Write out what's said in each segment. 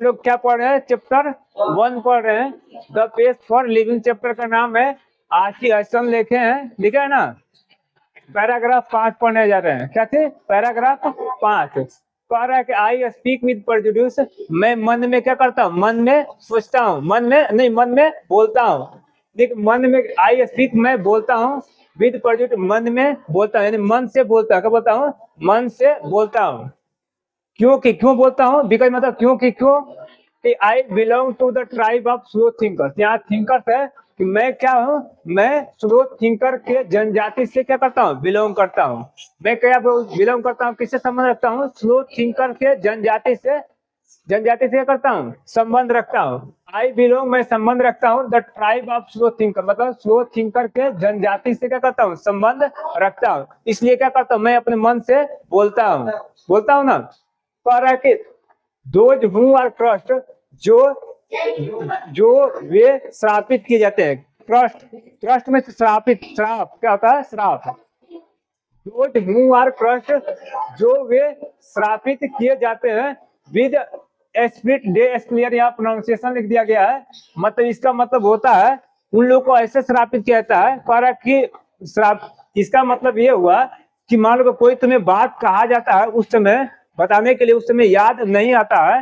लोग क्या पढ़ रहे हैं? चैप्टर 1 पढ़ रहे हैं। The page for living chapter का नाम है आज की आसन लिखे हैं, लिखा है ना। पैराग्राफ 5 पढ़ने जा रहे हैं। क्या थे? पैराग्राफ 5 कह रहा है कि आई स्पीक विद प्रेजुडियूस, मैं मन में क्या करता हूँ? मन में सोचता हूँ, मन में नहीं, मन में बोलता हूँ। देख, मन में आई स्पीक, मैं बोलता हूँ, विद प्रेजुडियूस मन में बोलता हूँ, यानी मन से बोलता हूँ। क्या बोलता हूँ? मन से बोलता हूँ। क्योंकि क्यों बोलता हूँ? बिकॉज मतलब क्योंकि क्यों कि I belong to the tribe of slow thinkers. यहाँ थिंकर्स है कि मैं क्या हूँ? मैं स्लो थिंकर के जनजाति से क्या करता हूँ? बिलोंग करता हूँ। मैं क्या बिलोंग करता हूँ? किससे संबंध रखता हूँ? स्लो थिंकर के जनजाति से। जनजाति से क्या करता हूँ? संबंध रखता हूँ। आई बिलोंग, मैं संबंध रखता हूँ the tribe of slow thinker, मतलब स्लो थिंकर के जनजाति से क्या करता हूँ? संबंध रखता हूँ। इसलिए क्या करता हूँ? मैं अपने मन से बोलता हूँ। बोलता हूँ ना। कह रहा है कि दोज हु आर ट्रस्ट, जो वे श्रापित किए जाते हैं। ट्रस्ट, ट्रस्ट में श्रापित, श्राप क्या होता है? श्राप। दोज हु आर ट्रस्ट, जो वे श्रापित किए जाते हैं विद स्पिरिट डे क्लियर, यहाँ प्रोनाउंसिएशन लिख दिया गया है। मतलब इसका मतलब होता है उन लोगों को ऐसे श्रापित किया जाता है। कह रहा कि श्राप, इसका मतलब ये हुआ कि मान लो कोई तुम्हें बात कहा जाता है, उस समय बताने के लिए उस समय याद नहीं आता है,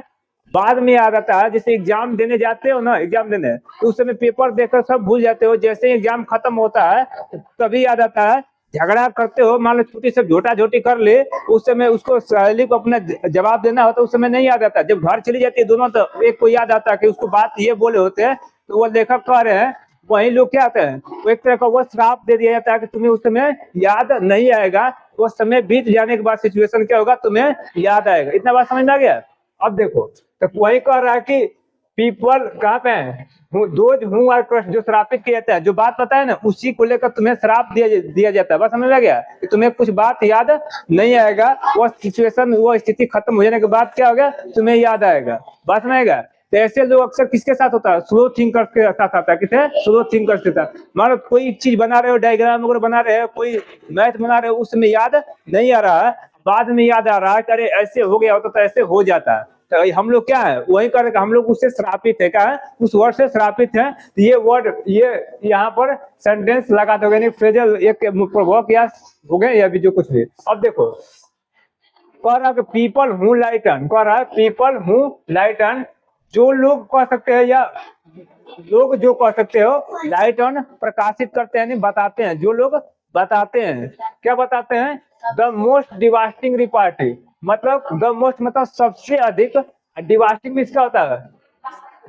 बाद में याद आता है। जैसे एग्जाम देने जाते हो ना, एग्जाम देने, तो उस समय पेपर देखकर सब भूल जाते हो, जैसे ही एग्जाम खत्म होता है तभी याद आता है। झगड़ा करते हो, मान लो छोटी से झोटा झोटी कर ले, उस समय उसको सहेली को अपना जवाब देना होता है, उस समय नहीं याद आता। जब घर चली जाती है दोनों, तो एक को याद आता है कि उसको बात ये बोले होते हैं, तो वो लेखक कह रहे हैं वही लोग क्या आते हैं, वो एक तरह का वो श्राप दे दिया जाता है कि तुम्हें उस समय याद नहीं आएगा। वो समय बीत जाने के बाद सिचुएशन क्या होगा? तुम्हें याद आएगा। इतना बात समझ में आ गया? अब देखो, तो वही कह रहा है कि पीपल कहाँ पे है? दोज हु आर ट्रस्ट, जो श्रापित किया जाता है, जो बात पता है ना, उसी को लेकर तुम्हें श्राप दिया जाता है। बस समझ में आ गया कि तुम्हें कुछ बात याद नहीं आएगा, वो सिचुएशन, वो स्थिति खत्म हो जाने के बाद क्या होगा? तुम्हें याद आएगा। बात समझ आएगा? तो ऐसे लोग अक्सर किसके साथ होता है? स्लो थिंकर के साथ आता है। किसे? स्लो थिंकर के साथ। मान लो कोई चीज बना रहे हो, डायग्राम वगैरह बना रहे हो, कोई मैथ बना रहे हो, उस समय याद नहीं आ रहा है, बाद में याद आ रहा है, अरे ऐसे हो गया होता तो ऐसे हो जाता है। तो हम लोग क्या है? वही कर रहे, हम लोग उससे श्रापित है। क्या है? उस वर्ड से श्रापित है। ये वर्ड, ये यहाँ पर सेंटेंस लगा दोगे, नहीं फ्रेजल एक प्रभुक या हो गए, या भी जो कुछ भी। अब देखो, कह रहा है पीपल हु लाइटन, कह रहा है पीपल हु लाइटन, जो लोग कह सकते हैं, या लोग जो कह सकते हो, लाइटन प्रकाशित करते हैं, नहीं बताते हैं, जो लोग बताते हैं। क्या बताते हैं? द मोस्ट डिवास्टिंग रिपार्टी, मतलब द मोस्ट मतलब सबसे अधिक, डिवास्टिंग में इसका होता है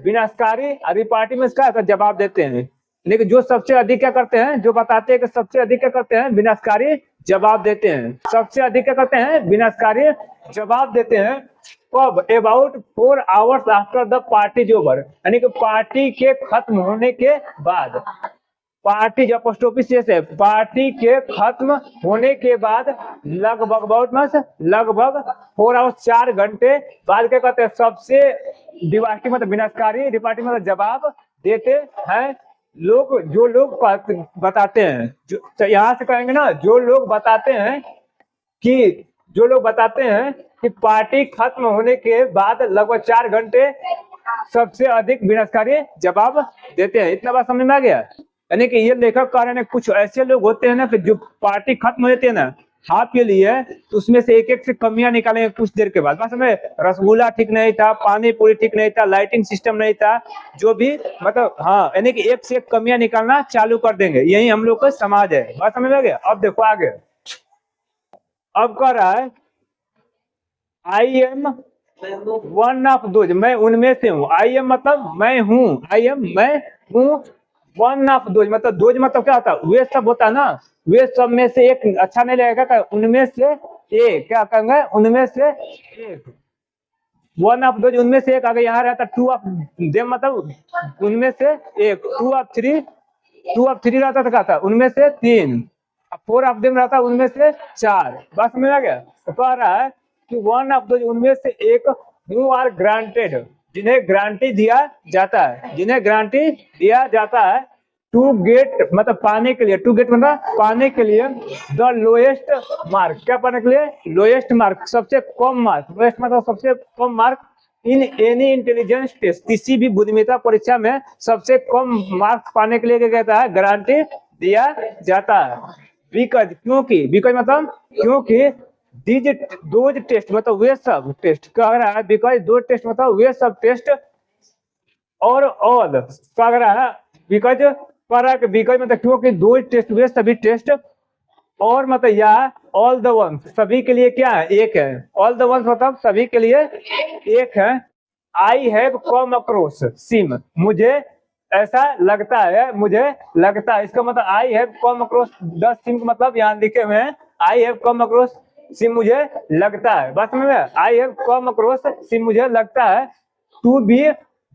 विनाशकारी, रिपार्टी में इसका जवाब देते हैं। लेकिन जो सबसे अधिक क्या करते हैं? जो बताते हैं कि सबसे अधिक क्या करते हैं? विनाशकारी जवाब देते हैं। सबसे अधिक क्या करते हैं? विनाशकारी जवाब देते हैं। कब? About 4 hours after the party is over, यानी कि पार्टी के खत्म होने के बाद। पार्टी जब पोस्टऑफिस से पार्टी के खत्म होने के बाद लगभग, बहुत मत, लगभग 4 आवर्स 4 घंटे बाद क्या कहते हैं? सबसे डिवास्टिंग मतलब विनाशकारी, रिपार्टी मतलब जवाब देते हैं लोग, जो लोग बताते हैं। जो तो यहाँ से कहेंगे ना, जो लोग बताते हैं कि, जो लोग बताते हैं कि पार्टी खत्म होने के बाद लगभग 4 घंटे सबसे अधिक विनाशकारी जवाब देते हैं। इतना बात समझ में आ गया? यानी कि ये लेखक कह रहे हैं कुछ ऐसे लोग होते हैं ना कि जो पार्टी खत्म हो जाती है ना हाफ के लिए, तो उसमें से एक एक से कमियां निकालेंगे कुछ देर के बाद। बस में रसगुल्ला ठीक नहीं था, पानी पूरी ठीक नहीं था, लाइटिंग सिस्टम नहीं था, जो भी मतलब, हाँ, यानी कि एक से एक कमियां निकालना चालू कर देंगे। यही हम लोग का समाज है। बात समझ में आ गया? अब देखो आगे, अब कह रहा है I am one of those, मैं उनमें से हूँ। आई एम मतलब मैं हूँ, आई एम मैं हूँ। वन ऑफ दोज मतलब, दोज मतलब क्या होता है? वे सब होता है ना, वे सब में से एक। अच्छा नहीं लगेगा? उनमें से एक, क्या कहेंगे? उनमें से एक। वन ऑफ दोज, उनमें से एक। अगर यहाँ रहता टू ऑफ देम मतलब उनमें से एक। Two of three, two of three रहता तो क्या था? उनमें से 3। 4 ऑफ देम रहता उनमें से 4। बस में आ गया? तो कह रहा है कि वन ऑफ दोज, उनमें से एक, हु आर ग्रांटेड, जिन्हें गारंटी दिया जाता है, जिन्हें गारंटी दिया जाता है, टू गेट मतलब पाने के लिए, टू गेट मतलब पाने के लिए, द लोएस्ट मार्क, क्या पाने के लिए? लोएस्ट मार्क, सबसे कम मार्क। लोएस्ट मतलब सबसे कम mark in any intelligence test, किसी भी बुद्धिमत्ता परीक्षा में सबसे कम मार्क्स पाने के लिए क्या कहता है, गारंटी दिया जाता है। बिकॉज, बिकॉज मतलब क्योंकि दीज दोज टेस्ट मतलब वे सब टेस्ट कह रहा है, बिकॉज दो टेस्ट मतलब वे सब टेस्ट और ऑल कह रहा है, बिकॉज बिकॉज मतलब क्योंकि दो टेस्ट वे सभी टेस्ट और मतलब या ऑल द वंस सभी के लिए क्या है, एक है। ऑल द वंस मतलब सभी के लिए एक है। I have come across some, मुझे ऐसा लगता है, मुझे लगता है, इसका मतलब I have come across the some मतलब यहाँ लिखे हुए हैं I have come across some, मुझे लगता है। बस में I have come across some, मुझे लगता है to be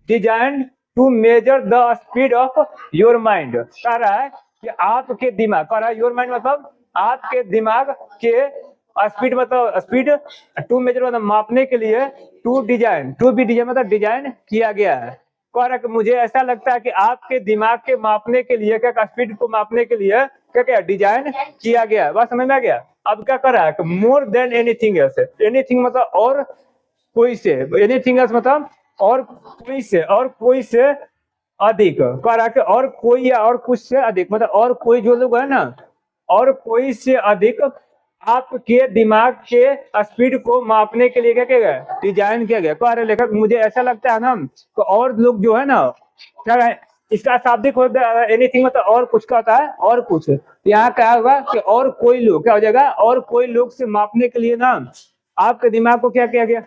design to measure the speed of your mind, कह रहा है कि आपके दिमाग, कह रहा है योर माइंड मतलब आपके दिमाग के स्पीड मतलब स्पीड, टू मेजर मतलब मापने के लिए, to design to be design मतलब डिजाइन किया गया है। कह रहा है कि मुझे ऐसा लगता है कि आपके दिमाग के मापने के लिए, क्या स्पीड को मापने के लिए क्या क्या डिजाइन किया गया है। बात समझ में आ गया। अब क्या कर रहा है कि more than anything else, anything मतलब और कोई से, एनीथिंग एल्स मतलब और कोई से, और कोई से अधिक, कह रहा है कि और कोई या और कुछ से अधिक मतलब और कोई जो लोग है ना, और कोई से अधिक आपके दिमाग के स्पीड को मापने के लिए क्या किया गया, डिजाइन किया गया। कह रहे लेखक मुझे ऐसा लगता है ना तो और लोग जो है ना, क्या है इसका शाब्दिक होता है एनीथिंग मतलब और कुछ का होता है और कुछ, यहाँ क्या होगा कि और कोई लोग, क्या हो जाएगा, और कोई लोग से मापने के लिए ना आपके दिमाग को क्या किया गया,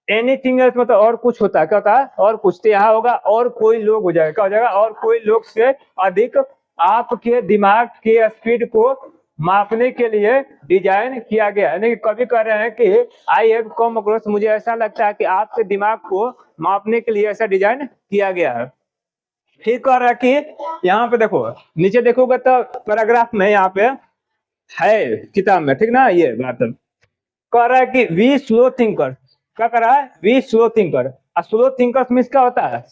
एनीथिंग एल्स मतलब और कुछ होता है, क्या होता है और कुछ, तो यहाँ होगा और कोई लोग हो जाएगा, क्या हो जाएगा और कोई लोग से अधिक आपके दिमाग के स्पीड को मापने के लिए डिजाइन किया गया। यानी कि कभी कह रहे हैं कि आई हैव कम अक्रॉस, मुझे ऐसा लगता है कि आपके दिमाग को मापने के लिए ऐसा डिजाइन किया गया है। फिर कह रहा है कि यहाँ पे देखो, नीचे देखोगे तो पैराग्राफ में यहाँ पे है किताब में, ठीक ना, ये बात कह रहा है कि वी स्लो थिंकर, क्या कर रहा है, we slow thinker. Slow thinker means क्या होता है,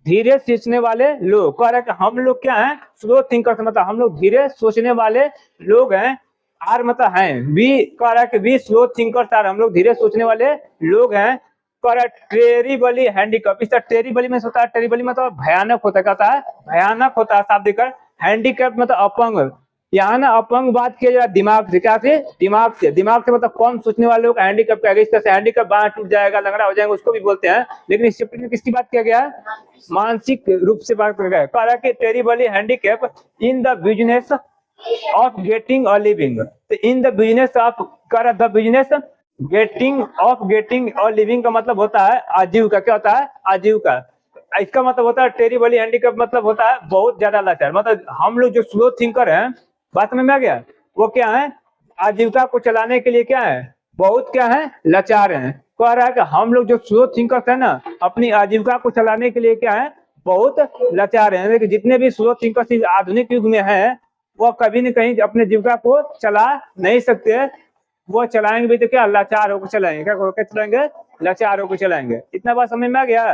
धीरे सोचने वाले लोग। कह रहा है कि हम लोग क्या हैं, स्लो थिंकर मतलब हम लोग धीरे सोचने वाले लोग हैं। आर मतलब हैं, वी कह रहा है कि वी स्लो थिंकर आर, हम लोग धीरे सोचने वाले लोग हैं। कह रहा है टेरिबली हैंडीकैप, इसका टेरिबली में होता है, टेरिबली मतलब भयानक होता है, कहता है भयानक होता है शाब्दिक। हैंडीकैप मतलब अपंग, यहाँ ना अपंग बात किया जाए दिमाग से, क्या से, दिमाग से, दिमाग से मतलब कम सोचने वाले लोग हैंडीकैप कहा गया। इस तरह से हैंडीकैप बांह टूट जाएगा, लंगड़ा हो जाएगा, उसको भी बोलते हैं। लेकिन इस चैप्टर में किसकी बात किया गया है, मानसिक रूप से बात किया गया। कह रहा है कि terribly handicap in the business of getting a living, तो इन द बिजनेस ऑफ, कह रहा the business getting a living का मतलब होता है आजीविका, क्या होता है आजीविका। इसका मतलब होता है टेरिबली हैंडीकैप मतलब होता है बहुत ज्यादा लाचार, मतलब हम लोग जो स्लो थिंकर हैं, बात में आ गया, वो क्या है, आजीविका को चलाने के लिए क्या है, बहुत क्या है, लाचार हैं। कह रहा है कि हम लोग जो स्लो थिंकर्स है ना, अपनी आजीविका को चलाने के लिए क्या है, बहुत लाचार हैं। लेकिन जितने भी स्लो थिंकर्स इस आधुनिक युग में हैं, वो कभी न कहीं अपने जीविका को चला नहीं सकते। वो चलाएंगे भी तो क्या, लाचार होकर चलाएंगे, क्या होकर चलाएंगे, लाचार होकर चलाएंगे। इतना बात समझ में आ गया।